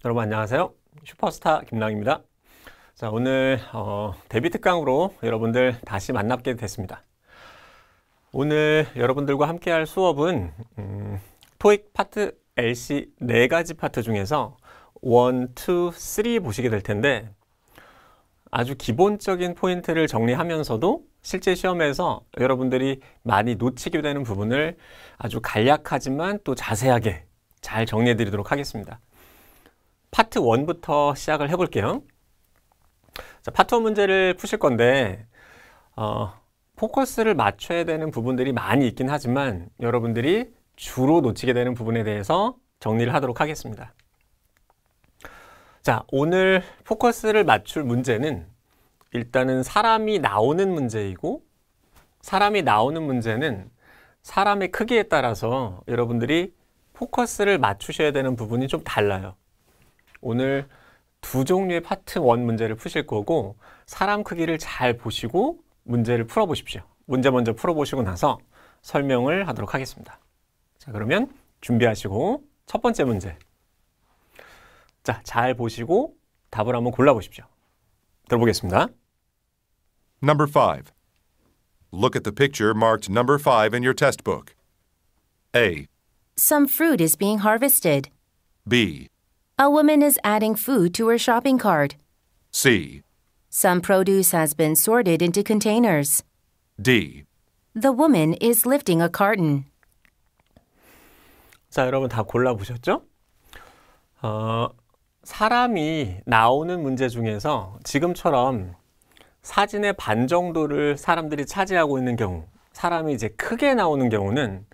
여러분 안녕하세요. 슈퍼스타 김랑입니다. 자, 오늘 데뷔 특강으로 여러분들 다시 만나게 됐습니다. 오늘 여러분들과 함께 할 수업은 토익 파트 LC 4가지 파트 중에서 1, 2, 3 보시게 될 텐데 아주 기본적인 포인트를 정리하면서도 실제 시험에서 여러분들이 많이 놓치게 되는 부분을 아주 간략하지만 또 자세하게 잘 정리해 드리도록 하겠습니다. 파트 1부터 시작을 해볼게요. 자, 파트 1 문제를 푸실 건데 포커스를 맞춰야 되는 부분들이 많이 있긴 하지만 여러분들이 주로 놓치게 되는 부분에 대해서 정리를 하도록 하겠습니다. 자, 오늘 포커스를 맞출 문제는 일단은 사람이 나오는 문제이고, 사람이 나오는 문제는 사람의 크기에 따라서 여러분들이 포커스를 맞추셔야 되는 부분이 좀 달라요. 오늘 두 종류의 파트 1 문제를 푸실 거고, 사람 크기를 잘 보시고 문제를 풀어보십시오. 문제 먼저 풀어보시고 나서 설명을 하도록 하겠습니다. 자, 그러면 준비하시고 첫 번째 문제. 자, 잘 보시고 답을 한번 골라보십시오. 들어보겠습니다. Number 5. Look at the picture marked number 5 in your test book. A. Some fruit is being harvested. B. A woman is adding food to her shopping cart. C. Some produce has been sorted into containers. D. The woman is lifting a carton. 자, 여러분 다 골라보셨죠? 사람이 나오는 문제 중에서 지금처럼 사진의 반 정도를 사람들이 차지하고 있는 경우, 사람이 이제 크게 나오는 경우는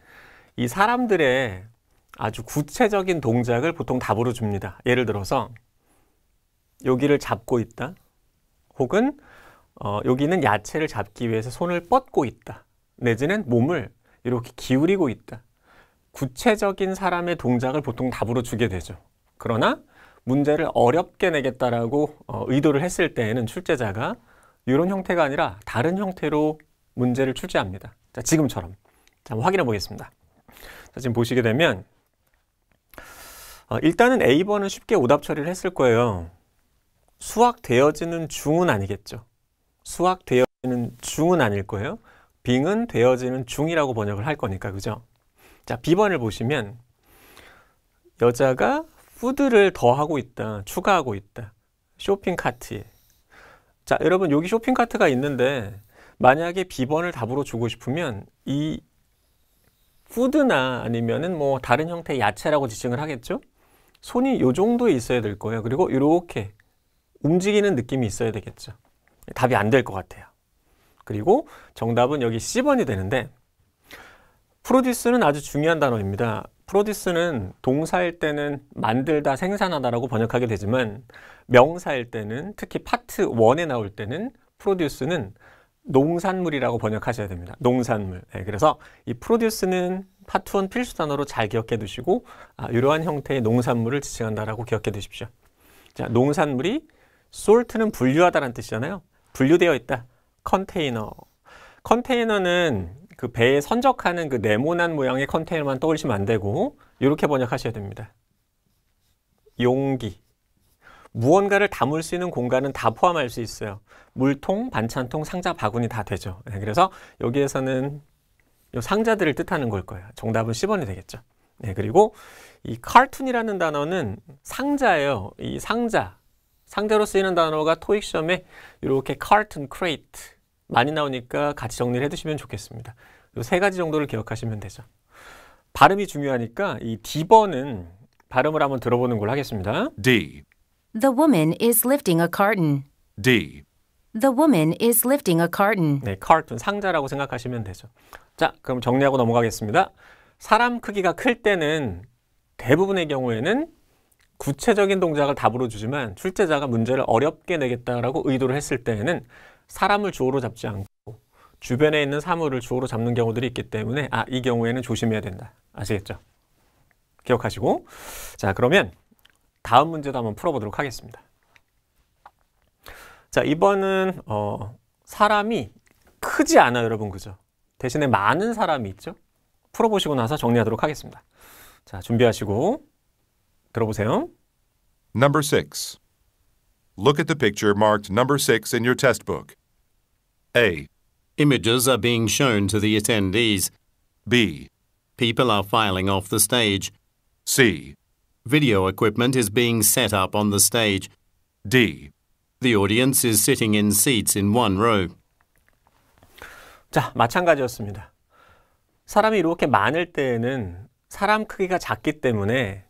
이 사람들의 아주 구체적인 동작을 보통 답으로 줍니다. 예를 들어서 여기를 잡고 있다, 혹은 여기는 야채를 잡기 위해서 손을 뻗고 있다, 내지는 몸을 이렇게 기울이고 있다. 구체적인 사람의 동작을 보통 답으로 주게 되죠. 그러나 문제를 어렵게 내겠다라고 의도를 했을 때에는 출제자가 이런 형태가 아니라 다른 형태로 문제를 출제합니다. 자, 지금처럼. 자, 한번 확인해 보겠습니다. 자, 지금 보시게 되면 일단은 A번은 쉽게 오답 처리를 했을 거예요. 수확되어지는 중은 아니겠죠. 수확되어지는 중은 아닐 거예요. 빙은 되어지는 중이라고 번역을 할 거니까, 그죠? 자, B번을 보시면 여자가 푸드를 더하고 있다, 추가하고 있다. 쇼핑 카트에. 자, 여러분 여기 쇼핑 카트가 있는데 만약에 B번을 답으로 주고 싶으면 이 푸드나 아니면은 뭐 다른 형태의 야채라고 지칭을 하겠죠? 손이 요 정도에 있어야 될 거예요. 그리고 이렇게 움직이는 느낌이 있어야 되겠죠. 답이 안 될 것 같아요. 그리고 정답은 여기 C번이 되는데, 프로듀스는 아주 중요한 단어입니다. 프로듀스는 동사일 때는 만들다, 생산하다라고 번역하게 되지만 명사일 때는, 특히 파트 1에 나올 때는 프로듀스는 농산물이라고 번역하셔야 됩니다. 농산물. 네, 그래서 이 프로듀스는 파트 1 필수 단어로 잘 기억해 두시고 이러한 형태의 농산물을 지칭한다라고 기억해 두십시오. 자, 농산물이 sort는 분류하다라는 뜻이잖아요. 분류되어 있다. 컨테이너. 컨테이너는 그 배에 선적하는 그 네모난 모양의 컨테이너만 떠올리시면 안 되고 이렇게 번역하셔야 됩니다. 용기. 무언가를 담을 수 있는 공간은 다 포함할 수 있어요. 물통, 반찬통, 상자, 바구니 다 되죠. 네, 그래서 여기에서는 이 상자들을 뜻하는 걸 거예요. 정답은 10번이 되겠죠. 네, 그리고 이 카툰이라는 단어는 상자예요. 이 상자로 쓰이는 단어가 토익 시험에 이렇게 카툰, 크레이트 많이 나오니까 같이 정리를 해두시면 좋겠습니다. 이 세 가지 정도를 기억하시면 되죠. 발음이 중요하니까 이 D번은 발음을 한번 들어보는 걸 하겠습니다. D. The woman is lifting a carton. D. The woman is lifting a carton. 네, 카툰, 상자라고 생각하시면 되죠. 자, 그럼 정리하고 넘어가겠습니다. 사람 크기가 클 때는 대부분의 경우에는 구체적인 동작을 답으로 주지만 출제자가 문제를 어렵게 내겠다라고 의도를 했을 때에는 사람을 주어로 잡지 않고 주변에 있는 사물을 주어로 잡는 경우들이 있기 때문에 이 경우에는 조심해야 된다. 아시겠죠? 기억하시고. 자, 그러면 다음 문제도 한번 풀어보도록 하겠습니다. 자, 이번은 사람이 크지 않아요, 여러분. 그죠? 대신에 많은 사람이 있죠? 풀어보시고 나서 정리하도록 하겠습니다. 자, 준비하시고 들어보세요. Number 6. Look at the picture marked number 6 in your test book. A, Images are being shown to the attendees. B, People are filing off the stage. C, Video equipment is being set up on the stage. D. The audience is sitting in seats in one row. 자, 마찬가지였습니다. 사람이 이렇게 많을 때에는 사람 크기가 작기 때문에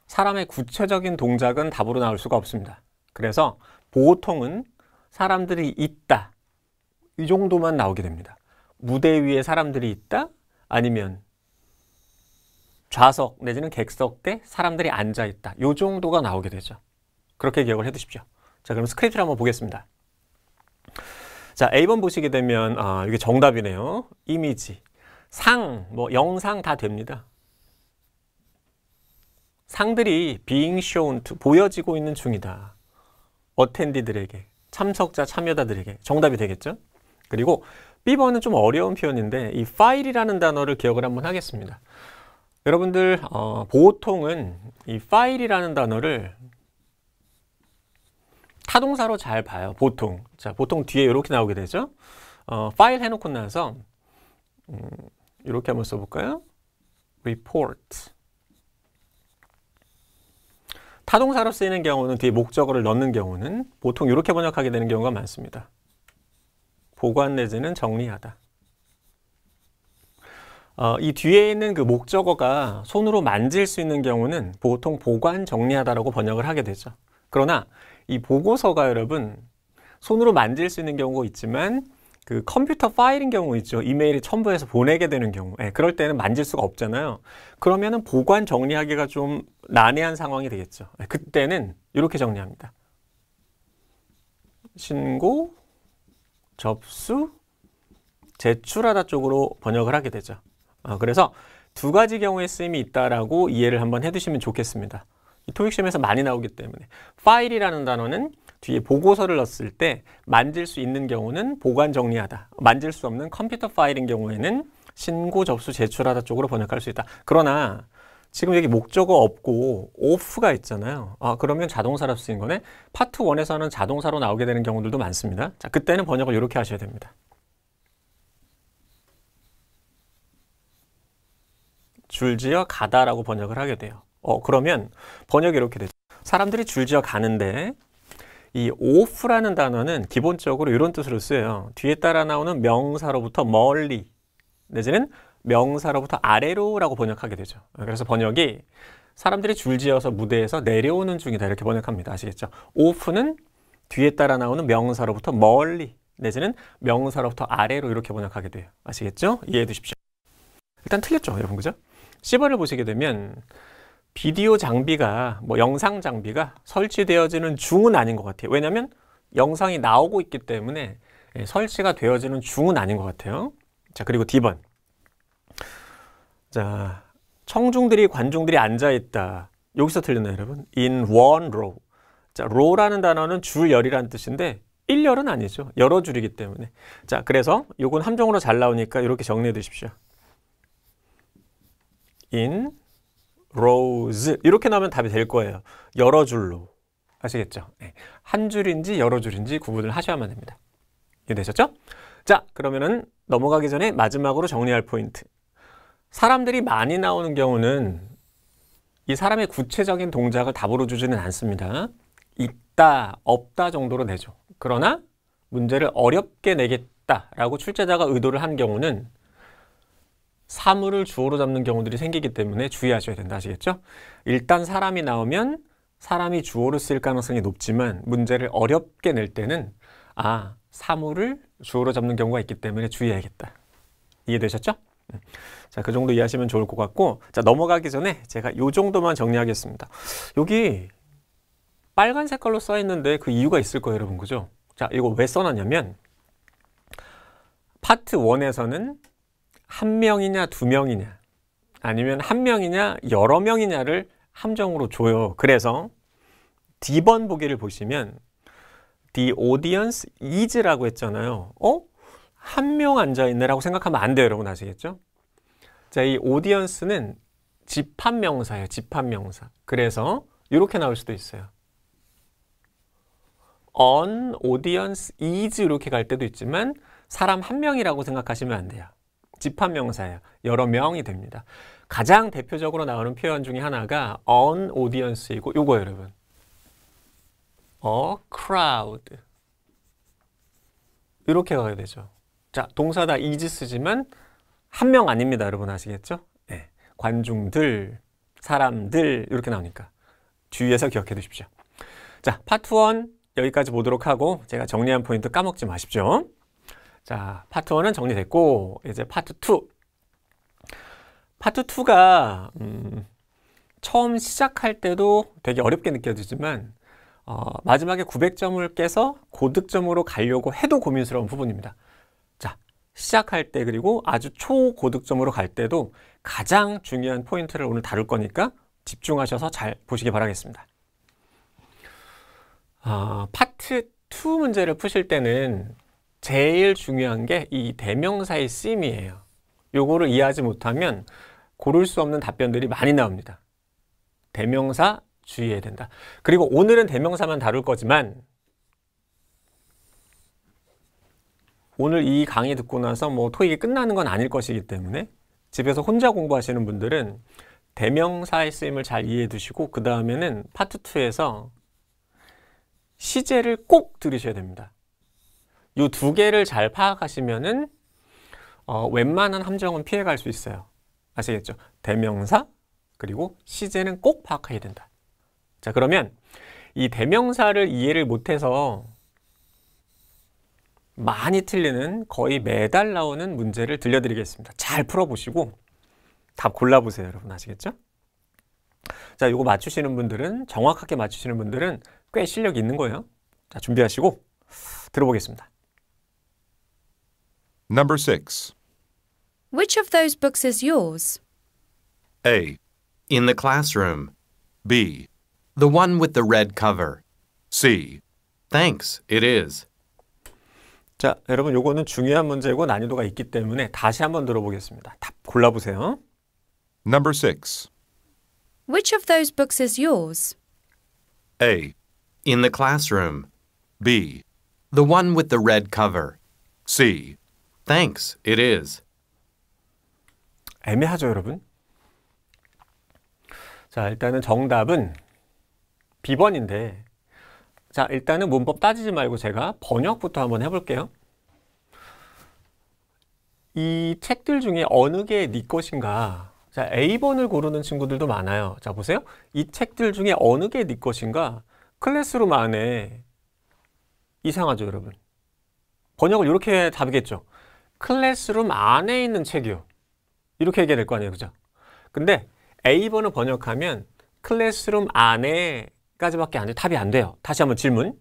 사람의 구체적인 동작은 답으로 나올 수가 없습니다. 그래서 보통은 사람들이 있다. 이 정도만 나오게 됩니다. 무대 위에 사람들이 있다? 아니면 좌석 내지는 객석대 사람들이 앉아 있다. 이 정도가 나오게 되죠. 그렇게 기억을 해 두십시오. 자, 그럼 스크립트를 한번 보겠습니다. 자, A번 보시게 되면 이게 정답이네요. 이미지, 상, 영상 다 됩니다. 상들이 being shown to, 보여지고 있는 중이다. 어텐디들에게, 참석자, 참여자들에게 정답이 되겠죠? 그리고 B번은 좀 어려운 표현인데 이 파일이라는 단어를 기억을 한번 하겠습니다. 여러분들 보통은 이 파일이라는 단어를 타동사로 잘 봐요. 보통. 자, 보통 뒤에 이렇게 나오게 되죠. 파일 해놓고 나서 이렇게 한번 써볼까요? report. 타동사로 쓰이는 경우는 뒤에 목적어를 넣는 경우는 보통 이렇게 번역하게 되는 경우가 많습니다. 보관 내지는 정리하다. 이 뒤에 있는 그 목적어가 손으로 만질 수 있는 경우는 보통 보관 정리하다라고 번역을 하게 되죠. 그러나 이 보고서가 여러분 손으로 만질 수 있는 경우가 있지만 그 컴퓨터 파일인 경우 있죠. 이메일에 첨부해서 보내게 되는 경우. 그럴 때는 만질 수가 없잖아요. 그러면은 보관 정리하기가 좀 난해한 상황이 되겠죠. 그때는 이렇게 정리합니다. 신고, 접수, 제출하다 쪽으로 번역을 하게 되죠. 그래서 두 가지 경우의 쓰임이 있다라고 이해를 한번 해두시면 좋겠습니다. 이 토익 시험에서 많이 나오기 때문에 파일이라는 단어는 뒤에 보고서를 넣었을 때 만질 수 있는 경우는 보관 정리하다, 만질 수 없는 컴퓨터 파일인 경우에는 신고, 접수, 제출하다 쪽으로 번역할 수 있다. 그러나 지금 여기 목적어 없고 off가 있잖아요. 그러면 자동사로 쓰인 거네. 파트 1에서는 자동사로 나오게 되는 경우들도 많습니다. 자, 그때는 번역을 이렇게 하셔야 됩니다. 줄지어 가다라고 번역을 하게 돼요. 그러면 번역이 이렇게 되죠. 사람들이 줄지어 가는데 이 off라는 단어는 기본적으로 이런 뜻으로 쓰여요. 뒤에 따라 나오는 명사로부터 멀리 내지는 명사로부터 아래로라고 번역하게 되죠. 그래서 번역이 사람들이 줄지어서 무대에서 내려오는 중이다 이렇게 번역합니다. 아시겠죠? off는 뒤에 따라 나오는 명사로부터 멀리 내지는 명사로부터 아래로 이렇게 번역하게 돼요. 아시겠죠? 이해해 두십시오. 일단 틀렸죠, 여러분, 그죠? C번을 보시게 되면 비디오 장비가, 영상 장비가 설치되어지는 중은 아닌 것 같아요. 왜냐하면 영상이 나오고 있기 때문에 설치가 되어지는 중은 아닌 것 같아요. 자, 그리고 D번. 자, 청중들이, 관중들이 앉아있다. 여기서 틀렸나요, 여러분? In one row. 자, row라는 단어는 줄열이라는 뜻인데 1열은 아니죠. 여러 줄이기 때문에. 자, 그래서 이건 함정으로 잘 나오니까 이렇게 정리해 두십시오. In rows 이렇게 나오면 답이 될 거예요. 여러 줄로. 아시겠죠? 한 줄인지 여러 줄인지 구분을 하셔야만 됩니다. 이해되셨죠? 자, 그러면은 넘어가기 전에 마지막으로 정리할 포인트. 사람들이 많이 나오는 경우는 이 사람의 구체적인 동작을 답으로 주지는 않습니다. 있다, 없다 정도로 내죠. 그러나 문제를 어렵게 내겠다라고 출제자가 의도를 한 경우는 사물을 주어로 잡는 경우들이 생기기 때문에 주의하셔야 된다. 아시겠죠? 일단 사람이 나오면 사람이 주어로 쓰일 가능성이 높지만 문제를 어렵게 낼 때는 사물을 주어로 잡는 경우가 있기 때문에 주의해야겠다. 이해되셨죠? 자, 그 정도 이해하시면 좋을 것 같고, 자, 넘어가기 전에 제가 이 정도만 정리하겠습니다. 여기 빨간 색깔로 써 있는데 그 이유가 있을 거예요, 여러분. 그죠? 자, 이거 왜 써놨냐면 파트 1에서는 한 명이냐 두 명이냐 아니면 한 명이냐 여러 명이냐를 함정으로 줘요. 그래서 D번 보기를 보시면 The audience is라고 했잖아요. 한 명 앉아있네 라고 생각하면 안 돼요, 여러분. 아시겠죠? 자, 이 audience는 집합명사예요. 집합명사. 그래서 이렇게 나올 수도 있어요. An audience is 이렇게 갈 때도 있지만 사람 한 명이라고 생각하시면 안 돼요. 집합명사예요. 여러 명이 됩니다. 가장 대표적으로 나오는 표현 중에 하나가 an audience이고 요거 여러분. A crowd. 이렇게 가야 되죠. 자, 동사 다 is 쓰지만 한 명 아닙니다. 여러분 아시겠죠? 네. 관중들, 사람들 이렇게 나오니까 주의해서 기억해 두십시오. 자, 파트 1 여기까지 보도록 하고 제가 정리한 포인트 까먹지 마십시오. 자, 파트 1은 정리됐고 이제 파트 2. 파트 2가 처음 시작할 때도 되게 어렵게 느껴지지만 마지막에 900점을 깨서 고득점으로 가려고 해도 고민스러운 부분입니다. 자, 시작할 때 그리고 아주 초고득점으로 갈 때도 가장 중요한 포인트를 오늘 다룰 거니까 집중하셔서 잘 보시기 바라겠습니다. 파트 2 문제를 푸실 때는 제일 중요한 게 이 대명사의 쓰임이에요. 요거를 이해하지 못하면 고를 수 없는 답변들이 많이 나옵니다. 대명사 주의해야 된다. 그리고 오늘은 대명사만 다룰 거지만 오늘 이 강의 듣고 나서 뭐 토익이 끝나는 건 아닐 것이기 때문에 집에서 혼자 공부하시는 분들은 대명사의 쓰임을 잘 이해해 두시고 그 다음에는 파트 2에서 시제를 꼭 들으셔야 됩니다. 이 두 개를 잘 파악하시면은 웬만한 함정은 피해갈 수 있어요. 아시겠죠? 대명사 그리고 시제는 꼭 파악해야 된다. 자, 그러면 이 대명사를 이해를 못해서 많이 틀리는 거의 매달 나오는 문제를 들려드리겠습니다. 잘 풀어보시고 답 골라보세요. 여러분 아시겠죠? 자, 이거 맞추시는 분들은 정확하게 맞추시는 분들은 꽤 실력이 있는 거예요. 자, 준비하시고 들어보겠습니다. Number 6. Which of those books is yours? A. In the classroom. B. The one with the red cover. C. Thanks, it is. 자, 여러분 요거는 중요한 문제고 난이도가 있기 때문에 다시 한번 들어보겠습니다. 답 골라보세요. Number 6. Which of those books is yours? A. In the classroom. B. The one with the red cover. C. Thanks, it is. 애매하죠, 여러분? 자, 일단은 정답은 B번인데 자, 일단은 문법 따지지 말고 제가 번역부터 한번 해볼게요. 이 책들 중에 어느 게 네 것인가? 자, A번을 고르는 친구들도 많아요. 자, 보세요. 이 책들 중에 어느 게 네 것인가? 클래스룸 안에 이상하죠, 여러분? 번역을 이렇게 답이겠죠. 클래스룸 안에 있는 책이요. 이렇게 얘기해야 될 거 아니에요, 그죠? 근데 A번을 번역하면 클래스룸 안에까지밖에 안 돼요. 답이 안 돼요. 다시 한번 질문.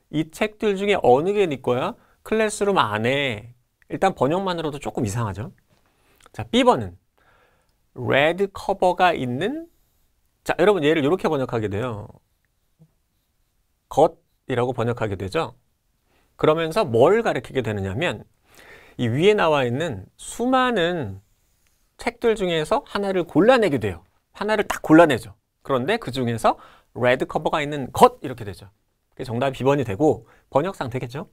이 책들 중에 어느 게 네 거야? 클래스룸 안에. 일단 번역만으로도 조금 이상하죠. 자, B번은 레드 커버가 있는. 자, 여러분 얘를 이렇게 번역하게 돼요. 것이라고 번역하게 되죠. 그러면서 뭘 가리키게 되느냐면 이 위에 나와 있는 수많은 책들 중에서 하나를 골라내게 돼요. 하나를 딱 골라내죠. 그런데 그 중에서 레드 커버가 있는 것 이렇게 되죠. 그게 정답이 B번이 되고 번역상 되겠죠.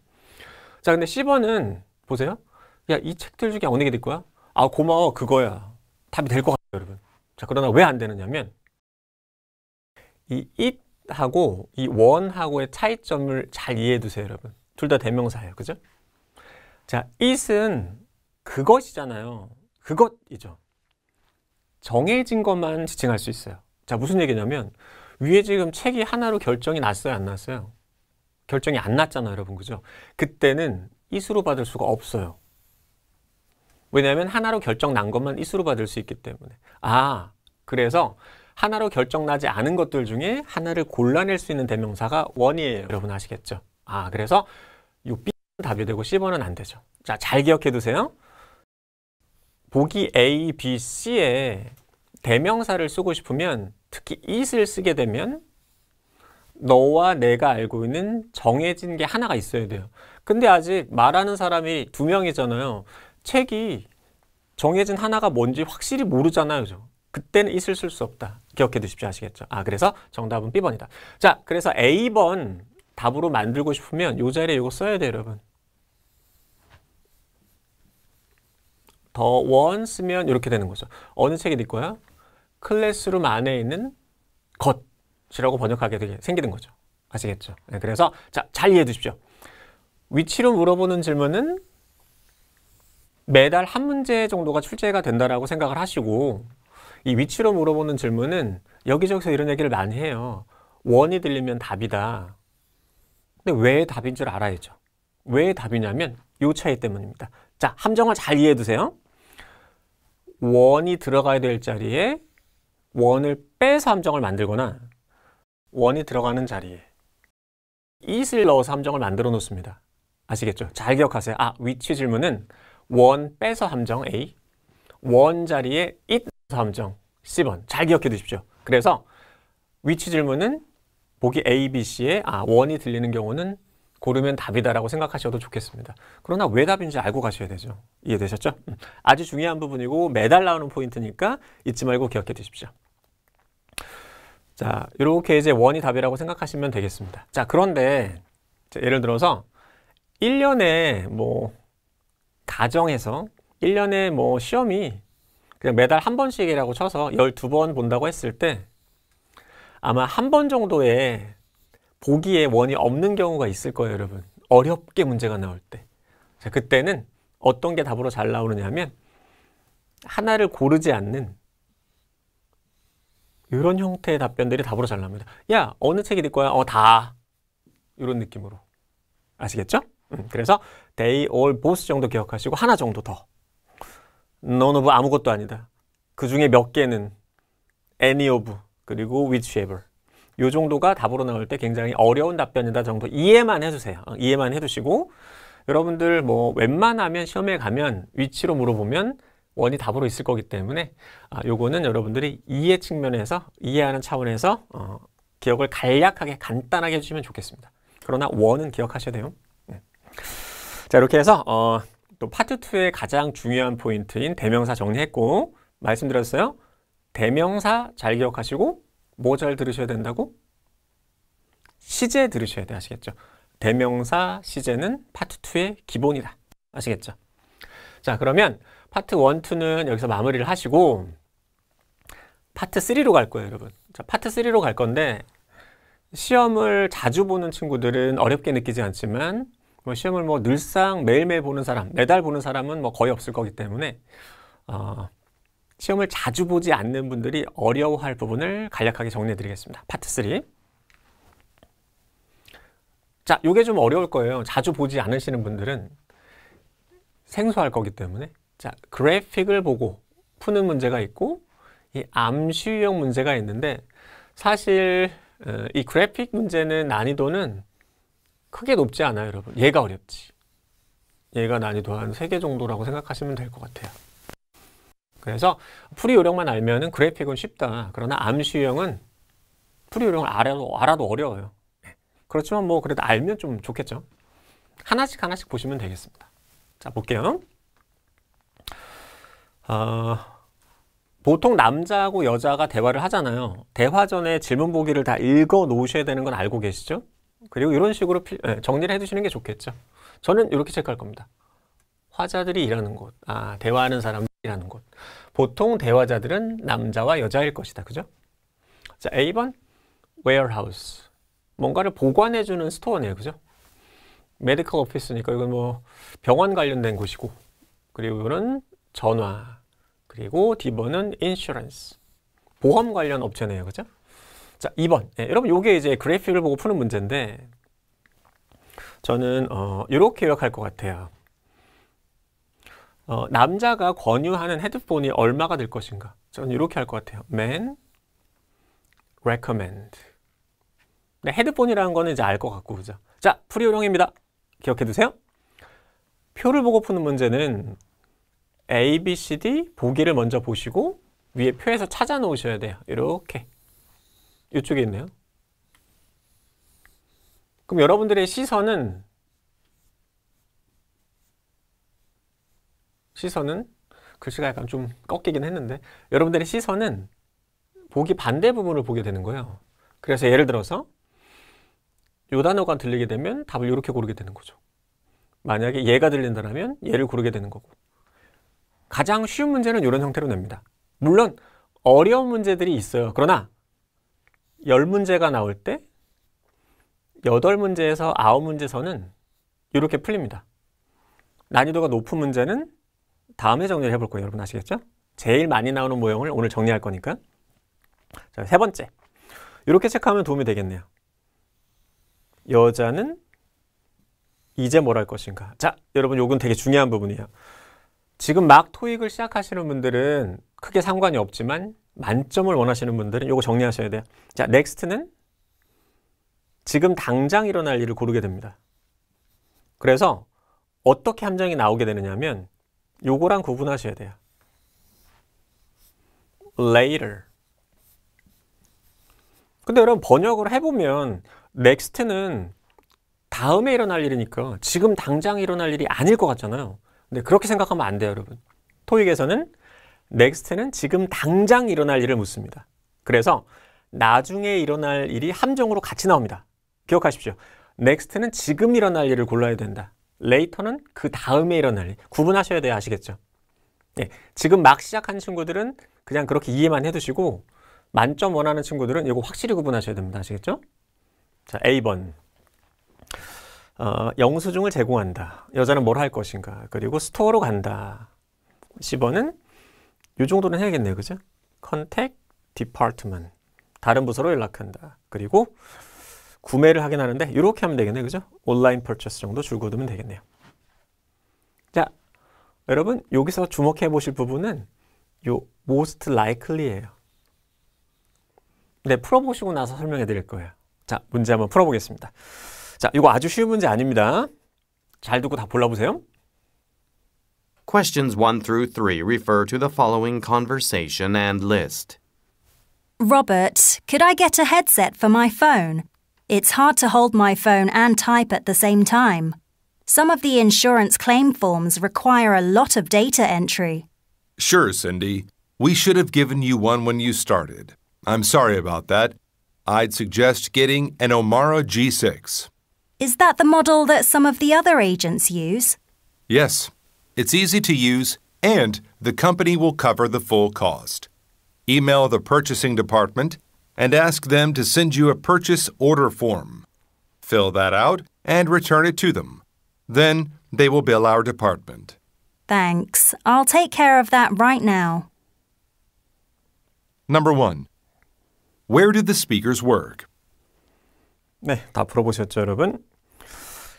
자, 근데 C번은 보세요. 야, 이 책들 중에 어느 게 될 거야? 아, 고마워. 그거야. 답이 될 것 같아요, 여러분. 자, 그러나 왜 안 되느냐면 이 it하고 이 one하고의 차이점을 잘 이해해 두세요, 여러분. 둘 다 대명사예요. 그죠? 자, it은 그것이잖아요. 그것이죠. 정해진 것만 지칭할 수 있어요. 자, 무슨 얘기냐면 위에 지금 책이 하나로 결정이 났어요, 안 났어요? 결정이 안 났잖아요, 여러분. 그죠? 그때는 it으로 받을 수가 없어요. 왜냐하면 하나로 결정 난 것만 it으로 받을 수 있기 때문에. 아, 그래서 하나로 결정 나지 않은 것들 중에 하나를 골라낼 수 있는 대명사가 one이에요. 여러분 아시겠죠? 아, 그래서 이 B는 답이 되고 C번은 안 되죠. 자, 잘 기억해 두세요. 보기 A, B, C에 대명사를 쓰고 싶으면 특히 it을 쓰게 되면 너와 내가 알고 있는 정해진 게 하나가 있어야 돼요. 근데 아직 말하는 사람이 2명이잖아요. 책이 정해진 하나가 뭔지 확실히 모르잖아요. 그죠? 그때는 it을 쓸 수 없다. 기억해 두십시오. 아시겠죠? 그래서 정답은 B번이다. 자, 그래서 A번 답으로 만들고 싶으면 이 자리에 이거 써야 돼요, 여러분. 더 원 쓰면 이렇게 되는 거죠. 어느 책이 될 거야? 클래스룸 안에 있는 것이라고 번역하게 되게 생기는 거죠. 아시겠죠? 네, 그래서 자, 잘 이해해 두십시오. 위치로 물어보는 질문은 매달 한 문제 정도가 출제가 된다라고 생각을 하시고, 이 위치로 물어보는 질문은 여기저기서 이런 얘기를 많이 해요. 원이 들리면 답이다. 근데 왜 답인 줄 알아야죠. 왜 답이냐면 이 차이 때문입니다. 자, 함정을 잘 이해해 두세요. 원이 들어가야 될 자리에 원을 빼서 함정을 만들거나 원이 들어가는 자리에 it을 넣어서 함정을 만들어 놓습니다. 아시겠죠? 잘 기억하세요. 위치 질문은 원 빼서 함정 A, 원 자리에 it 넣어서 함정 C번. 잘 기억해 두십시오. 그래서 위치 질문은 보기 A, B, C에 원이 들리는 경우는 고르면 답이다라고 생각하셔도 좋겠습니다. 그러나 왜 답인지 알고 가셔야 되죠. 이해되셨죠? 아주 중요한 부분이고 매달 나오는 포인트니까 잊지 말고 기억해 두십시오. 자, 이렇게 이제 원이 답이라고 생각하시면 되겠습니다. 자, 그런데 예를 들어서 1년에 가정에서 1년에 시험이 그냥 매달 한 번씩이라고 쳐서 12번 본다고 했을 때 아마 한 번 정도의 보기에 원이 없는 경우가 있을 거예요, 여러분. 어렵게 문제가 나올 때. 자, 그때는 어떤 게 답으로 잘 나오느냐 하면 하나를 고르지 않는 이런 형태의 답변들이 답으로 잘 나옵니다. 야, 어느 책이 될 거야? 다. 이런 느낌으로. 아시겠죠? 그래서 they, all, both 정도 기억하시고 하나 정도 더. none of 아무것도 아니다. 그 중에 몇 개는 any of 그리고 whichever. 이 정도가 답으로 나올 때 굉장히 어려운 답변이다 정도 이해만 해주세요. 이해만 해두시고 여러분들 웬만하면 시험에 가면 위치로 물어보면 원이 답으로 있을 거기 때문에 요거는 여러분들이 이해 측면에서 이해하는 차원에서 기억을 간략하게 간단하게 해주시면 좋겠습니다. 그러나 원은 기억하셔야 돼요. 자, 이렇게 해서 또 파트 2의 가장 중요한 포인트인 대명사 정리했고 말씀드렸어요. 대명사 잘 기억하시고 뭐 잘 들으셔야 된다고? 시제 들으셔야 돼. 아시겠죠? 대명사 시제는 파트 2의 기본이다. 아시겠죠? 자, 그러면 파트 1, 2는 여기서 마무리를 하시고 파트 3로 갈 거예요, 여러분. 자, 파트 3로 갈 건데 시험을 자주 보는 친구들은 어렵게 느끼지 않지만 시험을 늘상 매일매일 보는 사람, 매달 보는 사람은 거의 없을 거기 때문에 시험을 자주 보지 않는 분들이 어려워할 부분을 간략하게 정리해 드리겠습니다. 파트 3. 자, 요게 좀 어려울 거예요. 자주 보지 않으시는 분들은 생소할 거기 때문에. 자, 그래픽을 보고 푸는 문제가 있고 이 암시 유형 문제가 있는데 사실 이 그래픽 문제는 난이도는 크게 높지 않아요, 여러분. 얘가 어렵지. 얘가 난이도 한 3개 정도라고 생각하시면 될 것 같아요. 그래서 풀이 요령만 알면은 그래픽은 쉽다. 그러나 암시 유형은 풀이 요령을 알아도 어려워요. 그렇지만 그래도 알면 좀 좋겠죠. 하나씩 보시면 되겠습니다. 자, 볼게요. 보통 남자하고 여자가 대화를 하잖아요. 대화 전에 질문 보기를 다 읽어 놓으셔야 되는 건 알고 계시죠? 그리고 이런 식으로 정리를 해두시는 게 좋겠죠. 저는 이렇게 체크할 겁니다. 화자들이 일하는 곳, 대화하는 사람들이 일하는 곳. 보통 대화자들은 남자와 여자일 것이다. 그죠? 자, A번 warehouse. 뭔가를 보관해주는 스토어네요. 그죠? 메디컬 오피스니까 이건 병원 관련된 곳이고, 그리고 이거는 전화, 그리고 D번은 인슈런스. 보험 관련 업체네요. 그죠? 자, 2번. 여러분, 요게 이제 그래픽을 보고 푸는 문제인데, 저는, 이렇게 요약할 것 같아요. 남자가 권유하는 헤드폰이 얼마가 될 것인가? 저는 이렇게 할 것 같아요. Man recommend. 네, 헤드폰이라는 거는 이제 알 것 같고, 그죠? 자, 풀이 요령입니다. 기억해 두세요. 표를 보고 푸는 문제는 A, B, C, D 보기를 먼저 보시고 위에 표에서 찾아 놓으셔야 돼요. 이렇게. 이쪽에 있네요. 그럼 여러분들의 시선은 글씨가 약간 좀 꺾이긴 했는데 여러분들의 시선은 보기 반대 부분을 보게 되는 거예요. 그래서 예를 들어서 요 단어가 들리게 되면 답을 이렇게 고르게 되는 거죠. 만약에 얘가 들린다면 얘를 고르게 되는 거고. 가장 쉬운 문제는 이런 형태로 냅니다. 물론 어려운 문제들이 있어요. 그러나 10문제가 나올 때 8문제에서 9문제서는 이렇게 풀립니다. 난이도가 높은 문제는 다음에 정리를 해볼 거예요. 여러분 아시겠죠? 제일 많이 나오는 모형을 오늘 정리할 거니까. 자, 세 번째. 이렇게 체크하면 도움이 되겠네요. 여자는 이제 뭘 할 것인가? 자, 여러분 요건 되게 중요한 부분이에요. 지금 막 토익을 시작하시는 분들은 크게 상관이 없지만 만점을 원하시는 분들은 요거 정리하셔야 돼요. 자, 넥스트는 지금 당장 일어날 일을 고르게 됩니다. 그래서 어떻게 함정이 나오게 되느냐면 요거랑 구분하셔야 돼요. later. 근데 여러분 번역을 해보면 next는 다음에 일어날 일이니까 지금 당장 일어날 일이 아닐 것 같잖아요. 근데 그렇게 생각하면 안 돼요, 여러분. 토익에서는 next는 지금 당장 일어날 일을 묻습니다. 그래서 나중에 일어날 일이 함정으로 같이 나옵니다. 기억하십시오. next는 지금 일어날 일을 골라야 된다. later는 그 다음에 일어날 일. 구분하셔야 돼요. 아시겠죠? 네, 지금 막 시작한 친구들은 그냥 그렇게 이해만 해두시고 만점 원하는 친구들은 이거 확실히 구분하셔야 됩니다. 아시겠죠? 자, A번. 영수증을 제공한다. 여자는 뭘 할 것인가? 그리고 스토어로 간다. 10번은 이 정도는 해야겠네요. 그죠? Contact Department. 다른 부서로 연락한다. 그리고 구매를 하긴 하는데 이렇게 하면 되겠네요. 그죠? 온라인 퍼체스 정도 줄거두면 되겠네요. 자, 여러분 여기서 주목해 보실 부분은 요 most likely예요. 네, 풀어보시고 나서 설명해 드릴 거예요. 자, 문제 한번 풀어보겠습니다. 자, 이거 아주 쉬운 문제 아닙니다. 잘 듣고 다 골라보세요. Questions 1 through 3 refer to the following conversation and list. Robert, could I get a headset for my phone? It's hard to hold my phone and type at the same time. Some of the insurance claim forms require a lot of data entry. Sure, Cindy. We should have given you one when you started. I'm sorry about that. I'd suggest getting an Omara G6. Is that the model that some of the other agents use? Yes, it's easy to use, and the company will cover the full cost. Email the purchasing department and ask them to send you a purchase order form. Fill that out and return it to them. Then they will bill our department. Thanks. I'll take care of that right now. Number 1. Where do the speakers work? 네, 다 풀어보셨죠, 여러분?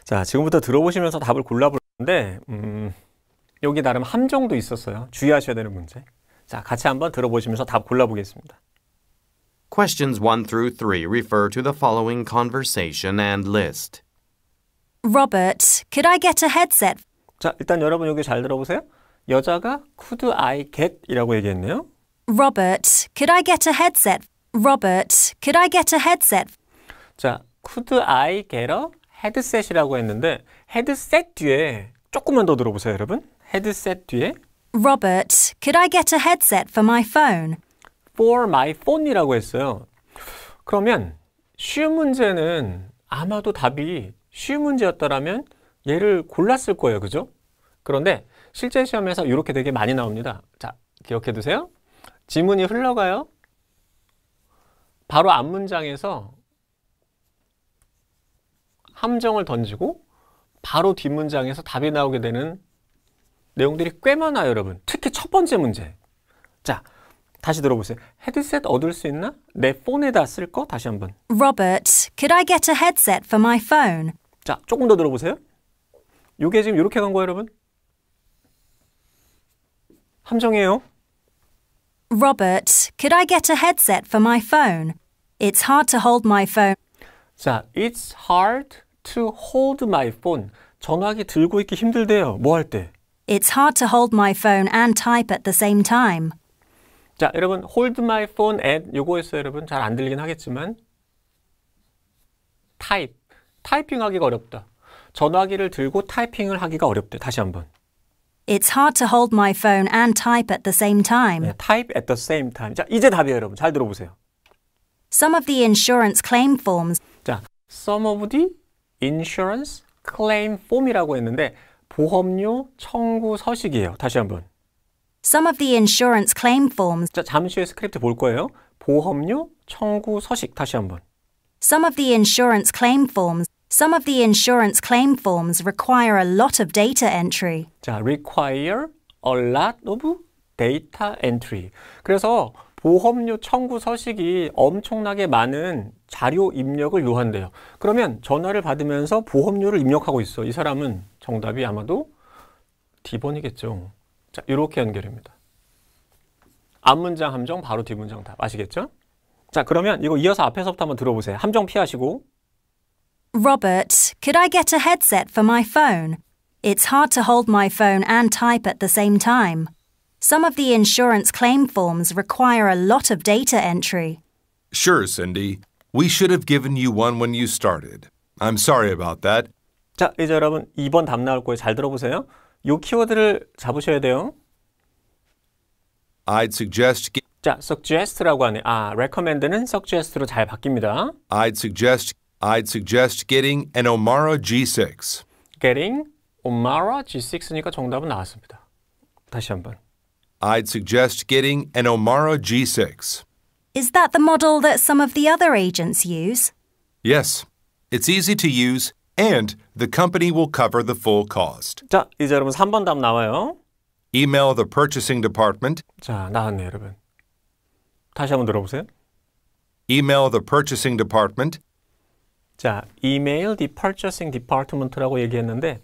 자, 지금부터 들어보시면서 답을 골라볼 건데 여기 나름 함정도 있었어요. 주의하셔야 되는 문제. 자, 같이 한번 들어보시면서 답 골라보겠습니다. Questions 1 through 3 refer to the following conversation and list. Robert, could I get a headset? 자, 일단 여러분 여기 잘 들어보세요. 여자가 could I get 이라고 얘기했네요. Robert, could I get a headset? Robert, could I get a headset? 자, could I get a headset이라고 했는데 헤드셋 뒤에 조금만 더 들어보세요, 여러분. 헤드셋 뒤에 Robert, could I get a headset for my phone? for my phone이라고 했어요. 그러면 쉬운 문제는 아마도 답이 쉬운 문제였더라면 얘를 골랐을 거예요. 그죠? 그런데 실제 시험에서 이렇게 되게 많이 나옵니다. 자, 기억해 두세요. 지문이 흘러가요. 바로 앞 문장에서 함정을 던지고 바로 뒷 문장에서 답이 나오게 되는 내용들이 꽤 많아요, 여러분. 특히 첫 번째 문제. 자, 다시 들어보세요. 헤드셋 얻을 수 있나? 내 폰에다 쓸 거? 다시 한번. Robert, could I get a headset for my phone? 자, 조금 더 들어보세요. 이게 지금 이렇게 간 거예요, 여러분. 함정이에요. Robert, could I get a headset for my phone? It's hard to hold my phone. 자, it's hard to hold my phone. 전화기 들고 있기 힘들대요. 뭐 할 때? It's hard to hold my phone and type at the same time. 자, 여러분 hold my phone and 요거였어요, 여러분. 잘 안 들리긴 하겠지만 타이핑하기가 어렵다. 전화기를 들고 타이핑을 하기가 어렵대. 다시 한번. It's hard to hold my phone and type at the same time. 네, type at the same time. 자, 이제 답이에요, 여러분. 잘 들어보세요. Some of the insurance claim forms 자, some of the insurance claim form이라고 했는데 보험료 청구 서식이에요. 다시 한번. Some of the insurance claim forms 자, 잠시 후에 스크립트 볼 거예요. 보험료 청구 서식 다시 한번. Some of the insurance claim forms require a lot of data entry. 자, require a lot of data entry. 그래서 보험료 청구 서식이 엄청나게 많은 자료 입력을 요한대요. 그러면 전화를 받으면서 보험료를 입력하고 있어. 이 사람은 정답이 아마도 D번이겠죠. 자, 이렇게 연결입니다. 앞문장 함정 바로 뒷문장 답. 아시겠죠? 자, 그러면 이거 이어서 앞에서부터 한번 들어보세요. 함정 피하시고. Robert, could I get a headset for my phone? It's hard to hold my phone and type at the same time. Some of the insurance claim forms require a lot of data entry. Sure, Cindy. We should have given you one when you started. I'm sorry about that. 자, 이제 여러분 2번 답 나올 거예요. 잘 들어보세요. 요 키워드를 잡으셔야 돼요. I'd suggest 자, suggest라고 하네. recommend는 suggest로 잘 바뀝니다. I'd suggest getting an Omara G6. Getting Omara G6니까 정답은 나왔습니다. 다시 한번. I'd suggest getting an Omara G6. Is that the model that some of the other agents use? Yes, it's easy to use and the company will cover the full cost. 자, 이제 여러분 3번 답 나와요. Email the purchasing department. 자, 나왔네요, 여러분. 다시 한번 들어보세요. Email the purchasing department. 자, email the purchasing department라고 얘기했는데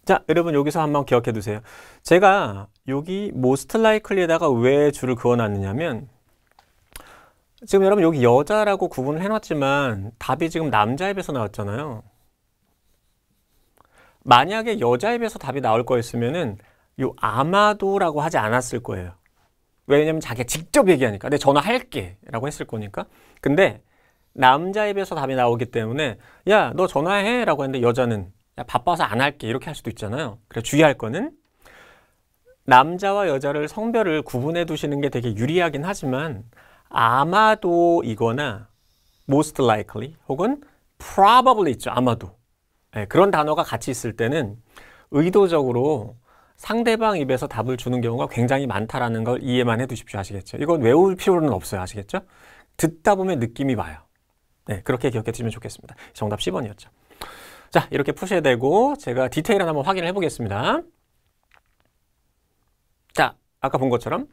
자, 여러분 여기서 한번 기억해 두세요. 제가 여기 most likely에다가 왜 줄을 그어놨느냐면 지금 여러분 여기 여자라고 구분을 해놨지만 답이 지금 남자 입에서 나왔잖아요. 만약에 여자 입에서 답이 나올 거였으면은 요 아마도라고 하지 않았을 거예요. 왜냐면 자기가 직접 얘기하니까 내 전화할게 라고 했을 거니까. 근데 남자 입에서 답이 나오기 때문에 야, 너 전화해 라고 했는데 여자는 야, 바빠서 안 할게 이렇게 할 수도 있잖아요. 그래서 주의할 거는 남자와 여자를 성별을 구분해 두시는 게 되게 유리하긴 하지만 아마도 이거나 most likely 혹은 probably 있죠. 아마도. 네, 그런 단어가 같이 있을 때는 의도적으로 상대방 입에서 답을 주는 경우가 굉장히 많다라는 걸 이해만 해 두십시오. 아시겠죠? 이건 외울 필요는 없어요. 아시겠죠? 듣다 보면 느낌이 와요. 네, 그렇게 기억해 두시면 좋겠습니다. 정답 10번이었죠. 자, 이렇게 푸셔야 되고 제가 디테일을 한번 확인을 해보겠습니다. 자, 아까 본 것처럼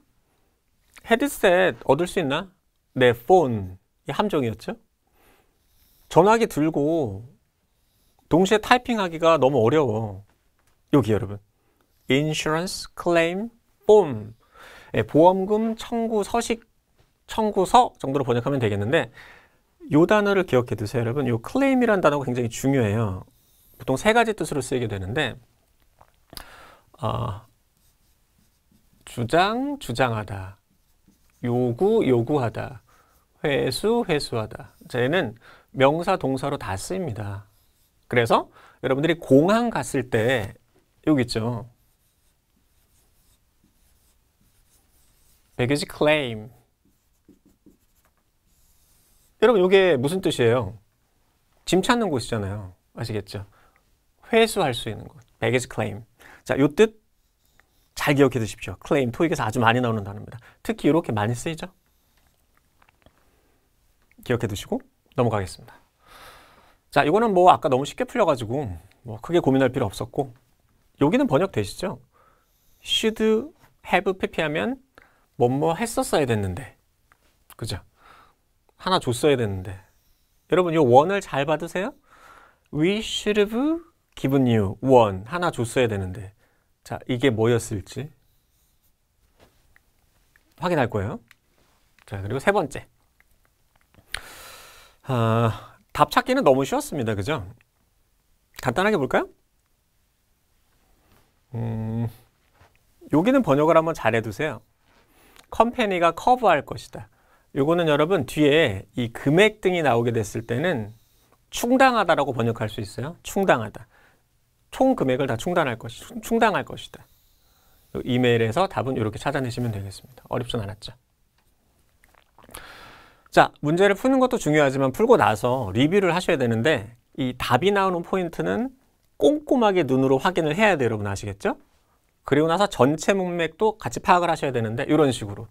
헤드셋 얻을 수 있나? 내 폰, 이 함정이었죠. 전화기 들고 동시에 타이핑하기가 너무 어려워. 여기 여러분 Insurance Claim Form, 보험금 청구 서식, 청구서 정도로 번역하면 되겠는데 이 단어를 기억해 두세요. 여러분, 이 claim이라는 단어가 굉장히 중요해요. 보통 세 가지 뜻으로 쓰이게 되는데 주장, 주장하다, 요구, 요구하다, 회수, 회수하다. 쟤는 명사, 동사로 다 쓰입니다. 그래서 여러분들이 공항 갔을 때 여기 있죠. baggage claim. 여러분 이게 무슨 뜻이에요? 짐 찾는 곳이잖아요. 아시겠죠? 회수할 수 있는 곳. baggage claim. 자, 요 뜻 잘 기억해 두십시오. claim, 토익에서 아주 많이 나오는 단어입니다. 특히 이렇게 많이 쓰이죠? 기억해 두시고 넘어가겠습니다. 자, 이거는 뭐 아까 너무 쉽게 풀려가지고 뭐 크게 고민할 필요 없었고 여기는 번역되시죠? should have pp하면 뭐뭐 했었어야 됐는데 그죠? 하나 줬어야 됐는데 여러분 이 원을 잘 받으세요? We should have given you one. 하나 줬어야 되는데 자, 이게 뭐였을지 확인할 거예요. 자, 그리고 세 번째 답 찾기는 너무 쉬웠습니다. 그죠? 간단하게 볼까요? 여기는 번역을 한번 잘 해두세요. 컴퍼니가 커버할 것이다. 요거는 여러분 뒤에 이 금액 등이 나오게 됐을 때는 충당하다라고 번역할 수 있어요. 충당하다. 총 금액을 다 충당할 것이다. 이메일에서 답은 이렇게 찾아내시면 되겠습니다. 어렵진 않았죠. 자, 문제를 푸는 것도 중요하지만 풀고 나서 리뷰를 하셔야 되는데 이 답이 나오는 포인트는 꼼꼼하게 눈으로 확인을 해야 돼요. 여러분 아시겠죠? 그리고 나서 전체 문맥도 같이 파악을 하셔야 되는데 이런 식으로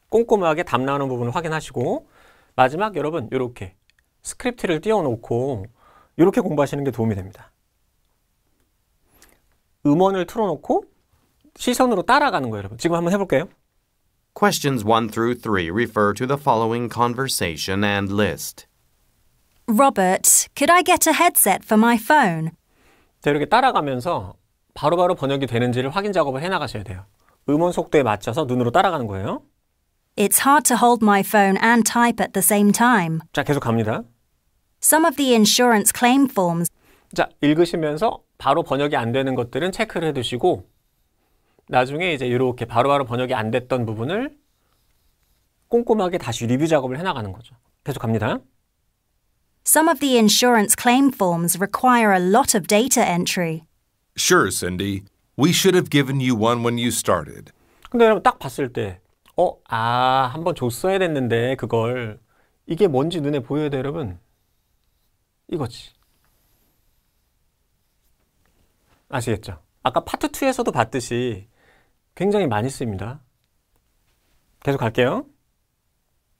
꼼꼼하게 답 나오는 부분을 확인하시고 마지막 여러분 이렇게 스크립트를 띄워놓고 이렇게 공부하시는 게 도움이 됩니다. 음원을 틀어놓고 시선으로 따라가는 거예요. 여러분 지금 한번 해볼게요. Questions 1 through 3 refer to the following conversation and list. Robert, could I get a headset for my phone? 자, 이렇게 따라가면서 바로바로 번역이 되는지를 확인 작업을 해나가셔야 돼요. 음원 속도에 맞춰서 눈으로 따라가는 거예요. It's hard to hold my phone and type at the same time. 자, 계속 갑니다. Some of the insurance claim forms. 자, 읽으시면서 바로 번역이 안 되는 것들은 체크를 해두시고 나중에 이제 이렇게 바로바로 번역이 안 됐던 부분을 꼼꼼하게 다시 리뷰 작업을 해나가는 거죠. 계속 갑니다. Some of the insurance claim forms require a lot of data entry. Sure, Cindy. We should have given you one when you started. 근데 여러분 딱 봤을 때 한번 줬어야 됐는데 그걸 이게 뭔지 눈에 보여야 돼요, 여러분. 이거지. 아시겠죠? 아까 파트 2에서도 봤듯이 굉장히 많이 쓰입니다. 계속 갈게요.